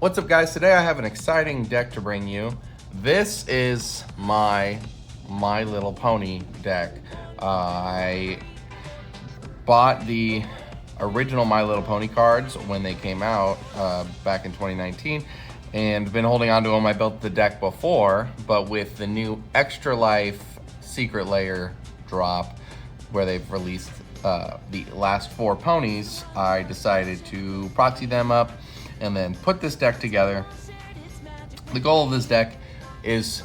What's up, guys? Today I have an exciting deck to bring you. This is my Little Pony deck. I bought the original My Little Pony cards when they came out back in 2019 and been holding on to them. I built the deck before, but with the new Extra Life Secret Lair drop where they've released the last 4 ponies, I decided to proxy them up and then put this deck together. The goal of this deck is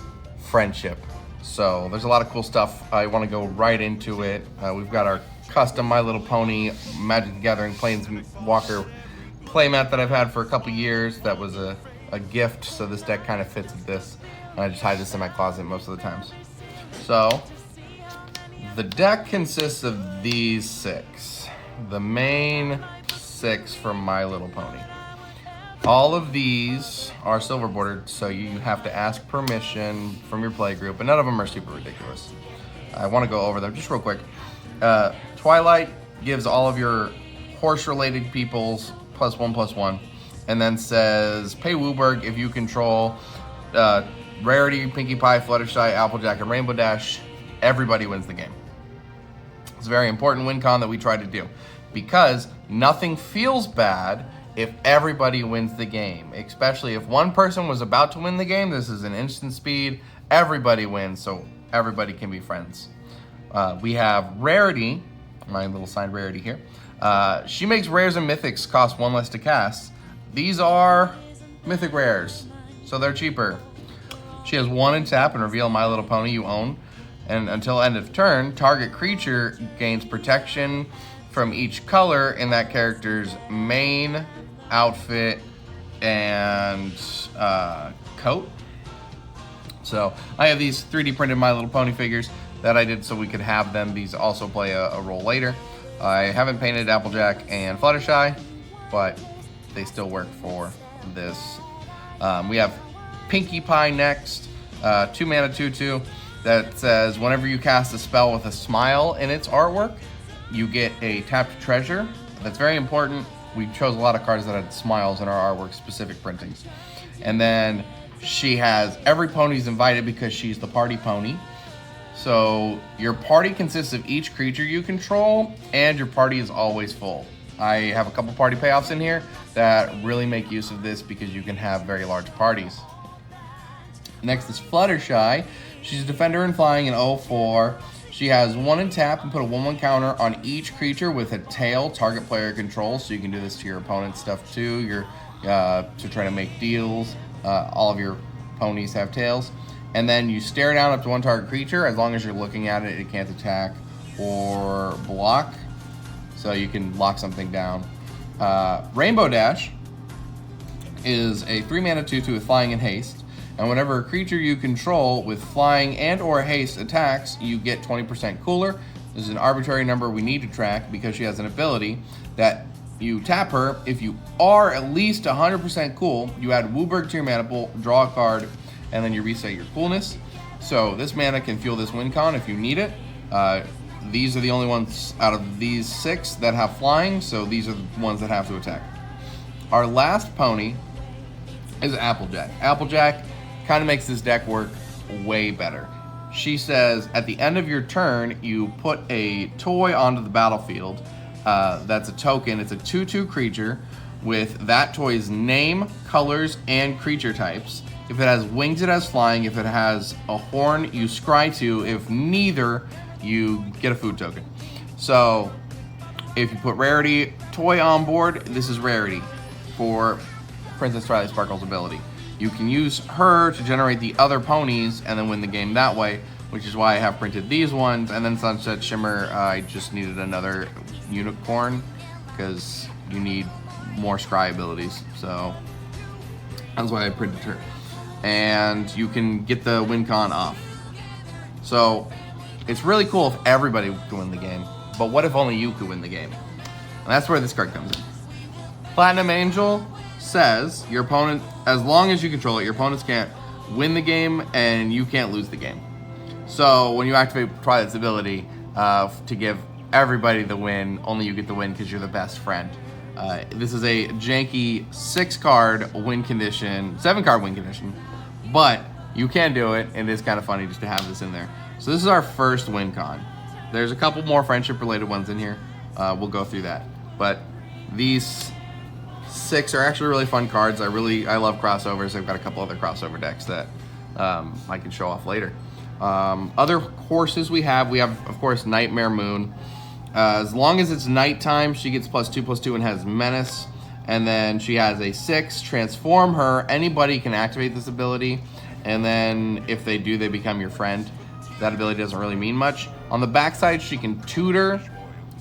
friendship. So there's a lot of cool stuff. I want to go right into it. We've got our custom My Little Pony Magic the Gathering Planeswalker playmat that I've had for a couple years. That was a gift, so this deck kind of fits with this. And I just hide this in my closet most of the times. So the deck consists of these 6. The main 6 from My Little Pony. All of these are silver bordered, so you have to ask permission from your play group, but none of them are super ridiculous. I want to go over them just real quick. Twilight gives all of your horse-related peoples +1/+1, and then says pay Wooburg if you control Rarity, Pinkie Pie, Fluttershy, Applejack, and Rainbow Dash. Everybody wins the game. It's a very important win con that we try to do, because nothing feels bad if everybody wins the game, especially if one person was about to win the game. This is an instant speed. Everybody wins, so everybody can be friends. We have Rarity, my little signed Rarity here. She makes rares and mythics cost 1 less to cast. These are mythic rares, so they're cheaper. She has 1 in tap and reveal My Little Pony you own. And until end of turn, target creature gains protection from each color in that character's main outfit and coat. So I have these 3D printed My Little Pony figures that I did so we could have them. These also play a role later. I haven't painted Applejack and Fluttershy, but they still work for this. We have Pinkie Pie next, 2 mana 2/2 that says whenever you cast a spell with a smile in its artwork, you get a tapped treasure. That's very important. We chose a lot of cards that had smiles in our artwork, specific printings. And then she has every pony's invited because she's the party pony. So your party consists of each creature you control, and your party is always full. I have a couple party payoffs in here that really make use of this because you can have very large parties. Next is Fluttershy. She's a defender in flying in 0/4. She has 1 in tap and put a 1/1 counter on each creature with a tail target player controls. So you can do this to your opponent's stuff too. To try to make deals. All of your ponies have tails. And then you stare down up to 1 target creature. As long as you're looking at it, it can't attack or block. So you can lock something down. Rainbow Dash is a 3 mana 2/2 with flying and haste. And whenever a creature you control with flying and or haste attacks, you get 20% cooler. This is an arbitrary number we need to track because she has an ability that you tap her. If you are at least 100% cool, you add Wooburg to your mana pool, draw a card, and then you reset your coolness. So this mana can fuel this win con if you need it. These are the only ones out of these 6 that have flying, so these are the ones that have to attack. Our last pony is Applejack. Applejack kind of makes this deck work way better. She says at the end of your turn, you put a toy onto the battlefield. That's a token. It's a 2/2 creature with that toy's name, colors, and creature types. If it has wings, it has flying. If it has a horn, you scry 2. If neither, you get a food token. So if you put Rarity toy on board, this is Rarity for Princess Twilight Sparkel's ability. You can use her to generate the other ponies and then win the game that way, which is why I have printed these ones. And then Sunset Shimmer, I just needed another unicorn because you need more scry abilities. So that's why I printed her. And you can get the win con off. So it's really cool if everybody could win the game. But what if only you could win the game? And that's where this card comes in. Platinum Angel says your opponent, as long as you control it, your opponents can't win the game and you can't lose the game. So when you activate Twilight's ability to give everybody the win, only you get the win because you're the best friend. This is a janky 6-card win condition, 7-card win condition, but you can do it, and it's kind of funny just to have this in there. So this is our first win con. There's a couple more friendship-related ones in here. We'll go through that. But these 6 are actually really fun cards. I love crossovers. I've got a couple other crossover decks that I can show off later. Other horses we have, of course, Nightmare Moon. As long as it's nighttime, she gets +2/+2 and has Menace. And then she has a 6, Transform Her. Anybody can activate this ability. And then if they do, they become your friend. That ability doesn't really mean much. On the backside, she can tutor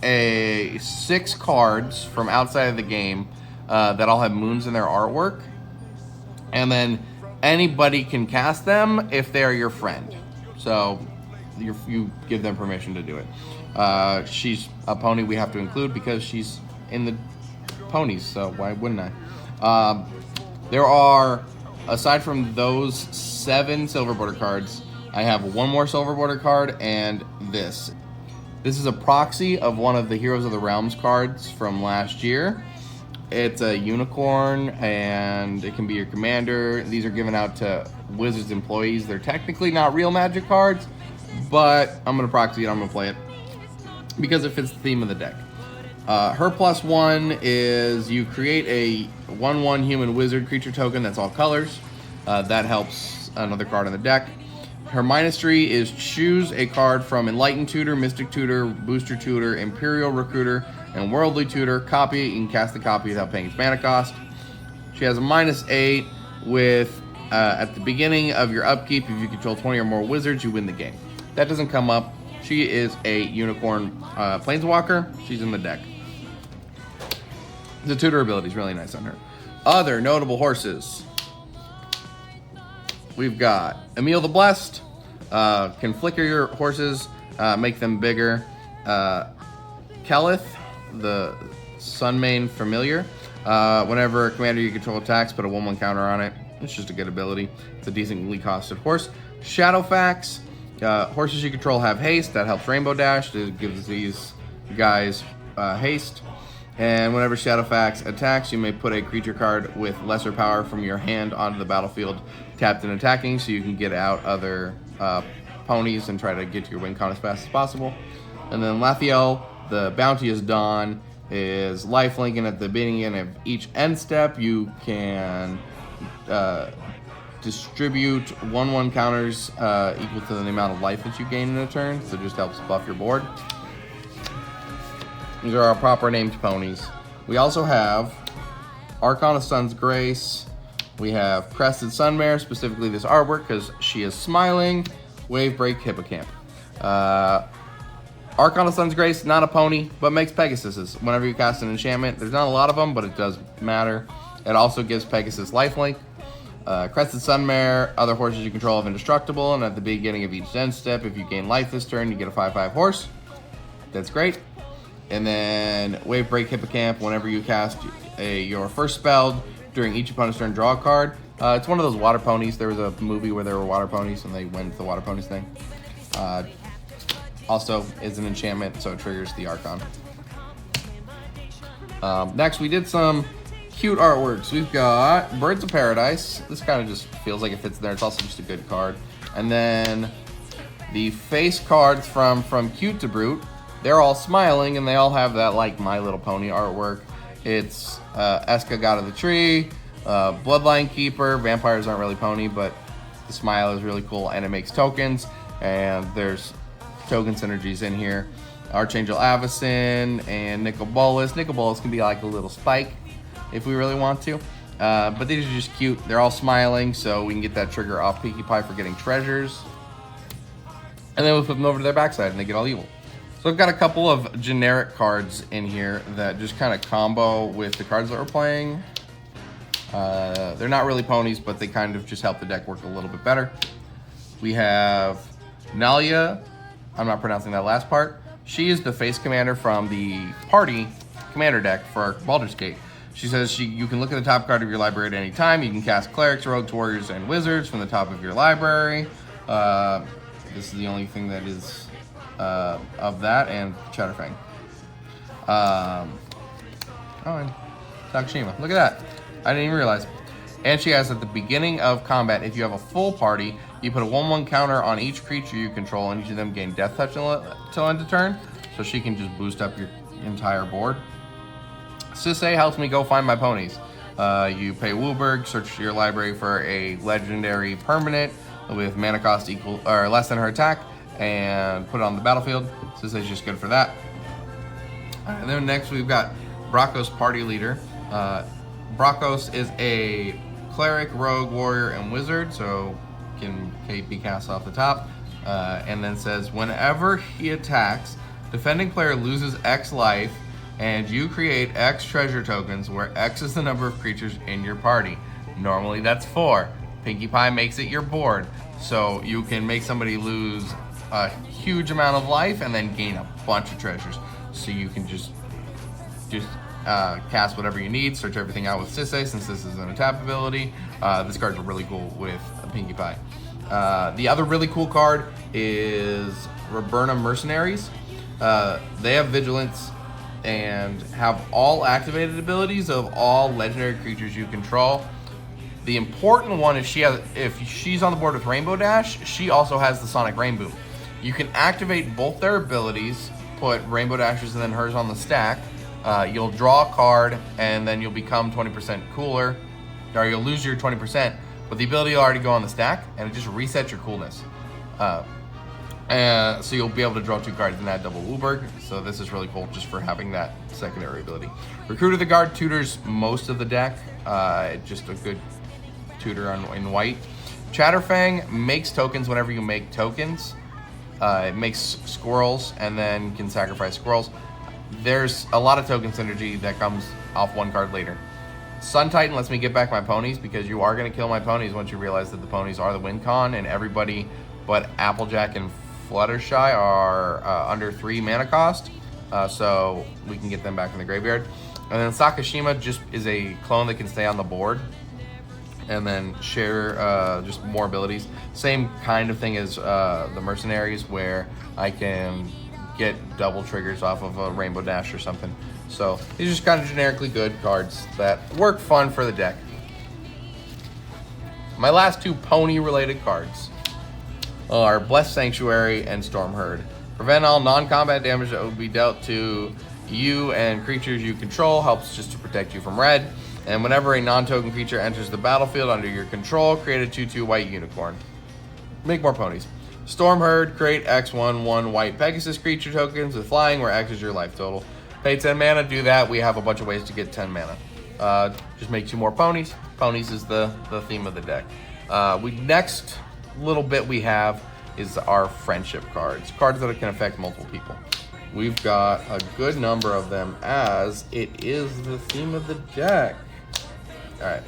6 cards from outside of the game that all have moons in their artwork. And then anybody can cast them if they are your friend. So you give them permission to do it. She's a pony we have to include because she's in the Ponies, so why wouldn't I? There are, aside from those 7 silver border cards, I have 1 more silver border card and this. This is a proxy of one of the Heroes of the Realms cards from last year. It's a unicorn and it can be your commander. These are given out to Wizards employees. They're technically not real Magic cards, but I'm gonna proxy it, I'm gonna play it because it fits the theme of the deck. Her +1 is you create a 1/1 human wizard creature token that's all colors. That helps another card in the deck. Her -3 is choose a card from Enlightened Tutor, Mystic Tutor, Booster Tutor, Imperial Recruiter, and Worldly Tutor. Copy it. You can cast the copy without paying its mana cost. She has a -8 with at the beginning of your upkeep, if you control 20 or more wizards, you win the game. That doesn't come up. She is a unicorn planeswalker. She's in the deck. The tutor ability is really nice on her. Other notable horses. We've got Emil the Blessed. Can flicker your horses, make them bigger. Kelith, the Sunmane Familiar. Whenever a commander you control attacks, put a 1/1 counter on it. It's just a good ability. It's a decently costed horse. Shadowfax. Horses you control have haste. That helps Rainbow Dash. It gives these guys haste. And whenever Shadowfax attacks, you may put a creature card with lesser power from your hand onto the battlefield, tapped and attacking, so you can get out other ponies and try to get to your win con as fast as possible. And then Lathiel, the Bounteous Dawn, is lifelink, and at the beginning of each end step, you can distribute 1/1 counters equal to the amount of life that you gain in a turn, so it just helps buff your board. These are our proper named ponies. We also have Archon of Sun's Grace. We have Crested Sunmare, specifically this artwork because she is smiling. Wave Break Hippocamp. Archon of Sun's Grace, not a pony, but makes Pegasuses. Whenever you cast an enchantment, there's not a lot of them, but it does matter. It also gives Pegasus lifelink. Crested Sunmare, other horses you control have indestructible, and at the beginning of each end step, if you gain life this turn, you get a 5/5 horse. That's great. And then Wave Break Hippocamp, whenever you cast your first spell during each opponent's turn, draw a card. It's one of those water ponies. There was a movie where there were water ponies and they went to the water ponies thing. Also is an enchantment, so it triggers the Archon. Next, we did some cute artworks. We've got Birds of Paradise. This kind of just feels like it fits there. It's also just a good card. And then the face cards from Cute to Brute. They're all smiling, and they all have that, like, My Little Pony artwork. It's Eska, God of the Tree, Bloodline Keeper. Vampires aren't really pony, but the smile is really cool, and it makes tokens, and there's token synergies in here. Archangel Avacyn and Nicol Bolas. Nicol Bolas can be like a little spike if we really want to. But these are just cute. They're all smiling, so we can get that trigger off Pinkie Pie for getting treasures. And then we'll flip them over to their backside, and they get all evil. So I've got a couple of generic cards in here that just kind of combo with the cards that we're playing. They're not really ponies, but they kind of just help the deck work a little bit better. We have Nalia. I'm not pronouncing that last part. She is the face commander from the party commander deck for Baldur's Gate. She says you can look at the top card of your library at any time. You can cast clerics, rogues, warriors, and wizards from the top of your library. This is the only thing that is of that, and Shadowfang. And Takashima. Look at that. I didn't even realize. And she has at the beginning of combat, if you have a full party, you put a 1/1 counter on each creature you control, and each of them gain death touch until end of turn. So she can just boost up your entire board. Sisei helps me go find my ponies. You pay Wooburg, search your library for a legendary permanent with mana cost equal or less than her attack, and put it on the battlefield. Sisei's just good for that. And then next we've got Bracos Party Leader. Bracos is a cleric, rogue, warrior, and wizard, so can be cast off the top. And then says, whenever he attacks, defending player loses X life, and you create X treasure tokens, where X is the number of creatures in your party. Normally that's 4. Pinkie Pie makes it your board, so you can make somebody lose a huge amount of life and then gain a bunch of treasures. So you can just cast whatever you need, search everything out with Sisei, since this is an attack ability. This card's really cool with Pinkie Pie. The other really cool card is Roberna Mercenaries. They have Vigilance and have all activated abilities of all legendary creatures you control. The important one is if she's on the board with Rainbow Dash, she also has the Sonic Rainbow. You can activate both their abilities, put Rainbow Dashes and then hers on the stack. You'll draw a card, and then you'll become 20% cooler, or you'll lose your 20%, but the ability will already go on the stack, and it just resets your coolness. So you'll be able to draw 2 cards and add double Wooburg. So this is really cool just for having that secondary ability. Recruit of the Guard tutors most of the deck. Just a good tutor in white. Chatterfang makes tokens whenever you make tokens. It makes squirrels and then can sacrifice squirrels. There's a lot of token synergy that comes off 1 card later. Sun Titan lets me get back my ponies, because you are going to kill my ponies once you realize that the ponies are the win con, and everybody but Applejack and Fluttershy are under 3 mana cost, so we can get them back in the graveyard. And then Sakashima just is a clone that can stay on the board and then share just more abilities. Same kind of thing as the Mercenaries, where I can get double triggers off of a Rainbow Dash or something. So these are just kind of generically good cards that work fun for the deck. My last 2 pony related cards are Blessed Sanctuary and Storm Herd. Prevent all non-combat damage that would be dealt to you and creatures you control. Helps just to protect you from red. And whenever a non-token creature enters the battlefield under your control, create a 2/2 white unicorn. Make more ponies. Storm Herd, create X/1/1 white Pegasus creature tokens with flying, where X is your life total. Pay 10 mana, do that. We have a bunch of ways to get 10 mana. Just make 2 more ponies. Ponies is the theme of the deck. Next little bit we have is our friendship cards. Cards that can affect multiple people. We've got a good number of them, as it is the theme of the deck. Alright.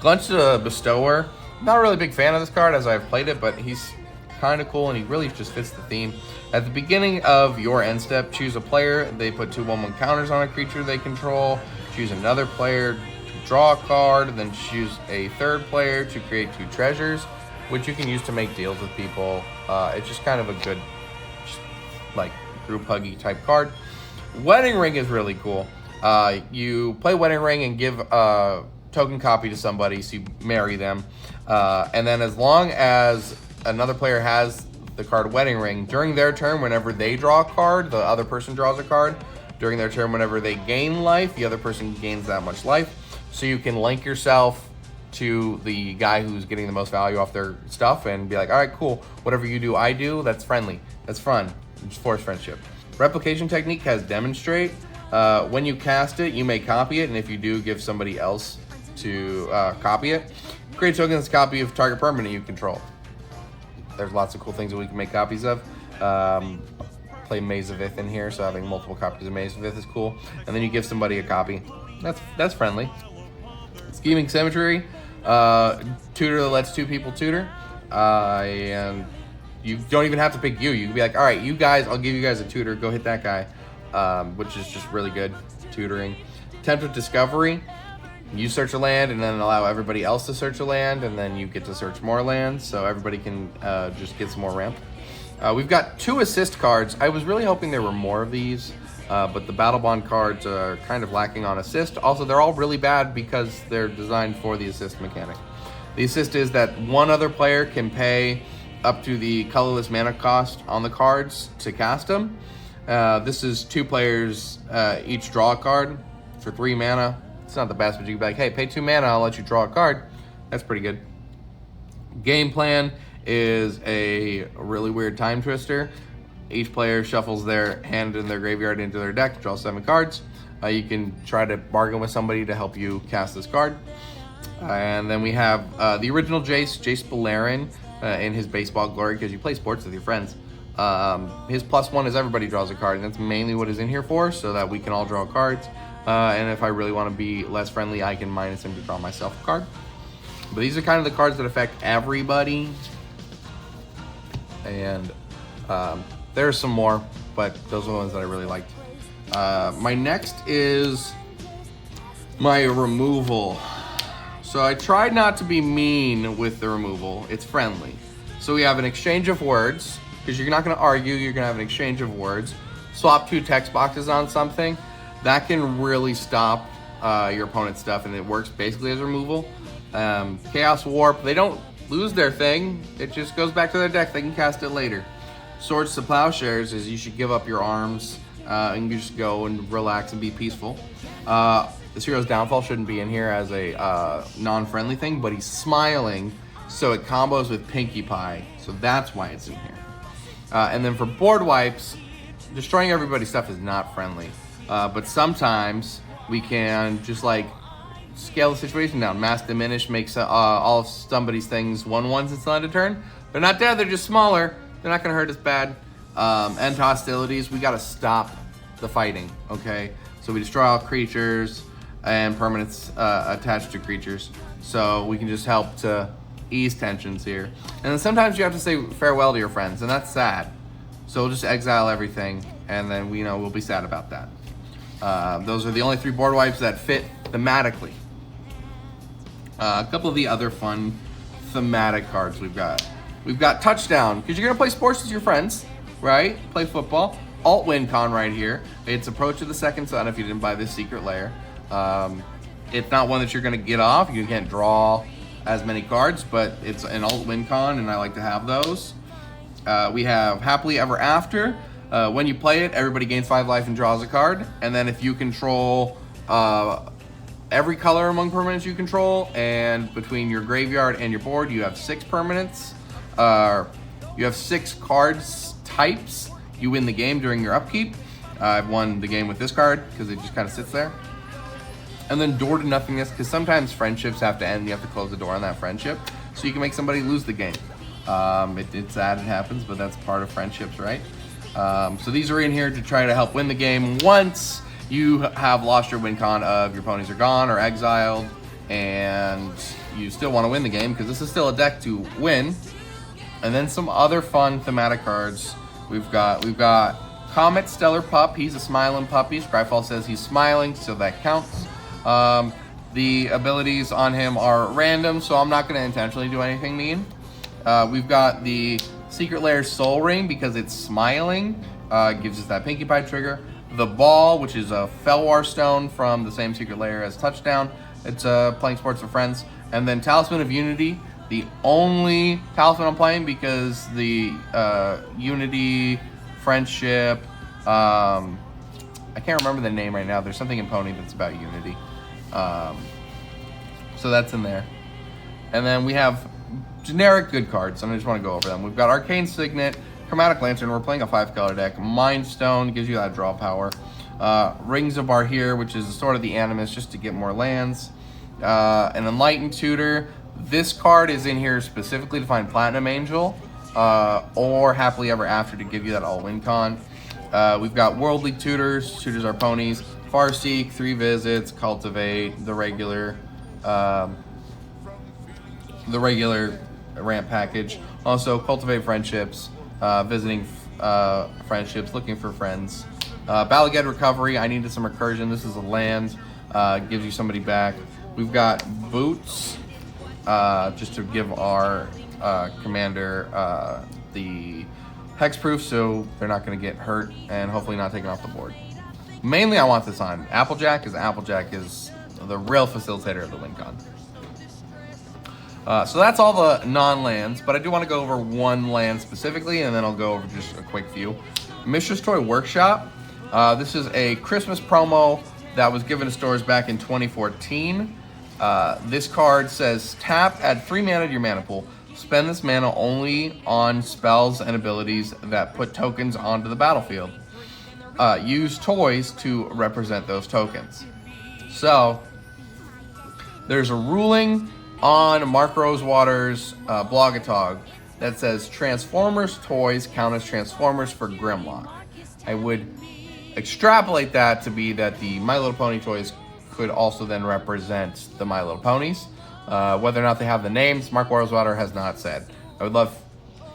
Glunch the Bestower. Not a really big fan of this card as I've played it, but he's kind of cool and he really just fits the theme. At the beginning of your end step, choose a player. They put 2 1/1 counters on a creature they control. Choose another player to draw a card, then choose a third player to create 2 treasures, which you can use to make deals with people. It's just kind of a good, like, group huggy type card. Wedding Ring is really cool. You play Wedding Ring and give a token copy to somebody, so you marry them. And then as long as another player has the card Wedding Ring, during their turn, whenever they draw a card, the other person draws a card. During their turn, whenever they gain life, the other person gains that much life. So you can link yourself to the guy who's getting the most value off their stuff and be like, all right, cool. Whatever you do, I do. That's friendly. That's fun. It's forced friendship. Replication technique has Demonstrate. When you cast it, you may copy it, and if you do, give somebody else to copy it. Create tokens copy of target permanent you control. There's lots of cool things that we can make copies of. Play Maze of Ith in here, so having multiple copies of Maze of Ith is cool. And then you give somebody a copy. That's friendly. Scheming Symmetry. Tutor that lets 2 people tutor. And you don't even have to pick you. You can be like, all right, you guys, I'll give you guys a tutor. Go hit that guy. Which is just really good tutoring. Attempt of Discovery. You search a land and then allow everybody else to search a land, and then you get to search more lands, so everybody can just get some more ramp. We've got 2 assist cards. I was really hoping there were more of these. but the Battle Bond cards are kind of lacking on assist. Also, they're all really bad because they're designed for the assist mechanic. The assist is that one other player can pay up to the colorless mana cost on the cards to cast them. This is 2 players each draw a card for 3 mana. It's not the best, but you can be like, hey, pay 2 mana, I'll let you draw a card. That's pretty good. Game plan is a really weird time twister. Each player shuffles their hand in their graveyard into their deck, draw 7 cards. You can try to bargain with somebody to help you cast this card. And then we have the original Jace Beleren in his baseball glory, because you play sports with your friends. His +1 is everybody draws a card, and that's mainly what it's in here for, so that we can all draw cards. And if I really want to be less friendly, I can minus him to draw myself a card. But these are kind of the cards that affect everybody. And there's some more, but those are the ones that I really liked. My next is my removal. So I tried not to be mean with the removal. It's friendly. So we have an exchange of words, because you're not going to argue, you're going to have an exchange of words. Swap 2 text boxes on something. That can really stop your opponent's stuff, and it works basically as removal. Chaos Warp, they don't lose their thing. It just goes back to their deck. They can cast it later. Swords to Plowshares is you should give up your arms and you just go and relax and be peaceful. This hero's downfall shouldn't be in here as a non-friendly thing, but he's smiling, so it combos with Pinkie Pie. So that's why it's in here. And then for board wipes, destroying everybody's stuff is not friendly. But sometimes we can just like scale the situation down. Mass Diminish makes all of somebody's things 1/1s until end of turn. They're not dead, they're just smaller. They're not gonna hurt as bad. End hostilities, we gotta stop the fighting, okay? So we destroy all creatures and permanents attached to creatures. So we can just help to ease tensions here. And then sometimes you have to say farewell to your friends, and that's sad. So we'll just exile everything, and then we'll be sad about that. Those are the only 3 board wipes that fit thematically. A couple of the other fun thematic cards we've got. We've got Touchdown, because you're gonna play sports with your friends, right? Play football. Alt Win Con right here. It's Approach of the Second Sun if you didn't buy this secret layer. It's not one that you're gonna get off. You can't draw as many cards, but it's an Alt Win Con, and I like to have those. We have Happily Ever After. When you play it, everybody gains 5 life and draws a card. And then if you control every color among permanents you control, and between your graveyard and your board, you have 6 permanents. You have 6 cards types. You win the game during your upkeep. I've won the game with this card because it just kind of sits there. And then Door to Nothingness, because sometimes friendships have to end. You have to close the door on that friendship, so you can make somebody lose the game. It's sad it happens, but that's part of friendships, right? So these are in here to try to help win the game once you have lost your win con of your ponies are gone or exiled, and you still want to win the game because this is still a deck to win. And then some other fun thematic cards. We've got Comet Stellar Pup. He's a smiling puppy. Scryfall says he's smiling, so that counts. The abilities on him are random, so I'm not going to intentionally do anything mean. We've got the Secret Lair Soul Ring because it's smiling. Gives us that Pinkie Pie trigger. The Ball, which is a Felwar Stone from the same Secret Lair as Touchdown. It's playing sports with friends. And then Talisman of Unity. The only Talisman I'm playing because the Unity, Friendship, I can't remember the name right now. There's something in Pony that's about Unity. So that's in there. And then we have generic good cards. I just want to go over them. We've got Arcane Signet, Chromatic Lantern. We're playing a 5-color deck. Mind Stone gives you that draw power. Rings of Barhir, which is sort of the Animus, just to get more lands. An Enlightened Tutor. This card is in here specifically to find Platinum Angel or Happily Ever After to give you that all-win con. We've got Worldly Tutors. Tutors are ponies. Farseek, 3 visits. Cultivate, the regular ramp package. Also, Cultivate Friendships, visiting friendships, looking for friends. Balaged Recovery, I needed some recursion. This is a land, gives you somebody back. We've got Boots, just to give our commander the hexproof, so they're not going to get hurt and hopefully not taken off the board. Mainly I want this on Applejack, because Applejack is the real facilitator of the win con. So that's all the non-lands, but I do want to go over one land specifically, and then I'll go over just a quick few. Mishra's Toy Workshop. This is a Christmas promo that was given to stores back in 2014. This card says, tap, add 3 mana to your mana pool. Spend this mana only on spells and abilities that put tokens onto the battlefield. Use toys to represent those tokens. So, there's a ruling on Mark Rosewater's Blogatog that says Transformers toys count as Transformers for Grimlock. I would extrapolate that to be that the My Little Pony toys could also then represent the My Little Ponies. Whether or not they have the names, Mark Rosewater has not said. I would love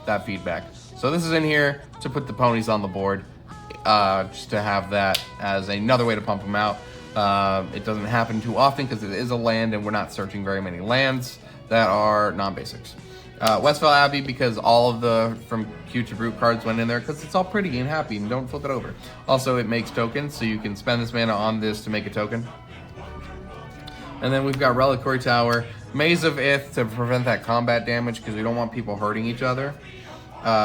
that feedback. So this is in here to put the ponies on the board, just to have that as another way to pump them out. It doesn't happen too often because it is a land and we're not searching very many lands that are non-basics. Westvale Abbey, because all of the From Cute to Brute cards went in there because it's all pretty and happy and don't flip it over. Also, it makes tokens, so you can spend this mana on this to make a token. And then we've got Reliquary Tower, Maze of Ith to prevent that combat damage because we don't want people hurting each other.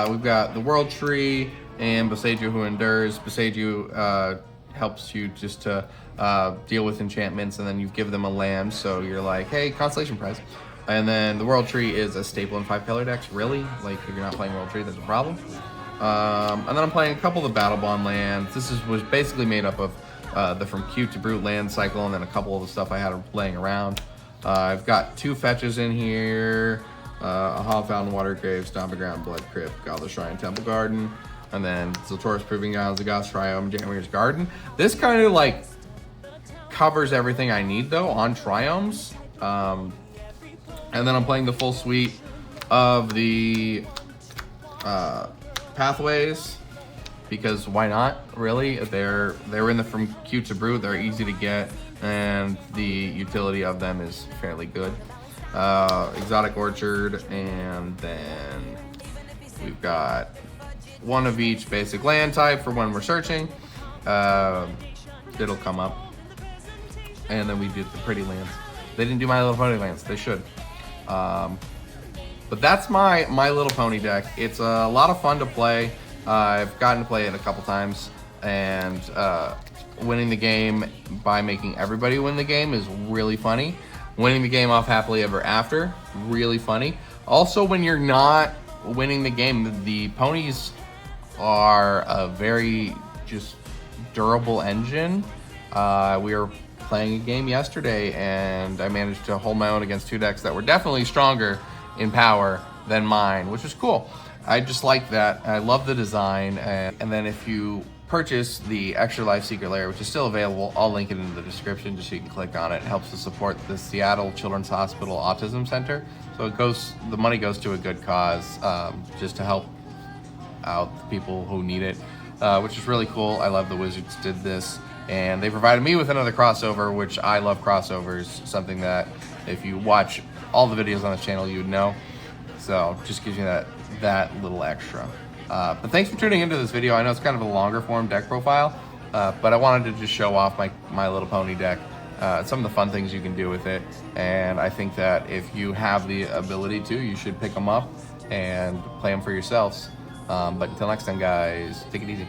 We've got the World Tree and Boseiju Who Endures. Boseiju helps you just to deal with enchantments, and then you give them a land, so you're like, hey, Constellation Prize. And then the World Tree is a staple in 5 color decks, really? Like, if you're not playing World Tree, there's a problem. And then I'm playing a couple of the Battle Bond lands. This was basically made up of the From Cute to Brute land cycle, and then a couple of the stuff I had laying around. I've got 2 fetches in here, a Hollow Fountain, Water Grave, Stomping Ground, Blood Crypt, Godless Shrine, Temple Garden, and then Ziltoris Proving Grounds, Zagoth Triome, Jammir's Garden. This kind of like covers everything I need though on Triomes. And then I'm playing the full suite of the Pathways, because why not, really? They're in the From Cute to Brute, they're easy to get, and the utility of them is fairly good. Exotic Orchard, and then we've got 1 of each basic land type for when we're searching. It'll come up. And then we did the pretty lands. They didn't do My Little Pony lands, they should. But that's my Little Pony deck. It's a lot of fun to play. I've gotten to play it a couple times, and winning the game by making everybody win the game is really funny. Winning the game off Happily Ever After, really funny. Also, when you're not winning the game, the ponies are a very just durable engine. We were playing a game yesterday, and I managed to hold my own against 2 decks that were definitely stronger in power than mine, which was cool. I just like that. I love the design. And then if you purchase the Extra Life Secret Lair, which is still available, I'll link it in the description just so you can click on it. It helps to support the Seattle Children's Hospital Autism Center. So the money goes to a good cause, just to help out the people who need it, which is really cool. I love the Wizards did this, and they provided me with another crossover, which I love crossovers, something that if you watch all the videos on this channel, you would know. So just gives you that little extra. But thanks for tuning into this video. I know it's kind of a longer form deck profile, but I wanted to just show off my Little Pony deck, some of the fun things you can do with it. And I think that if you have the ability to, you should pick them up and play them for yourselves. But until next time, guys, take it easy.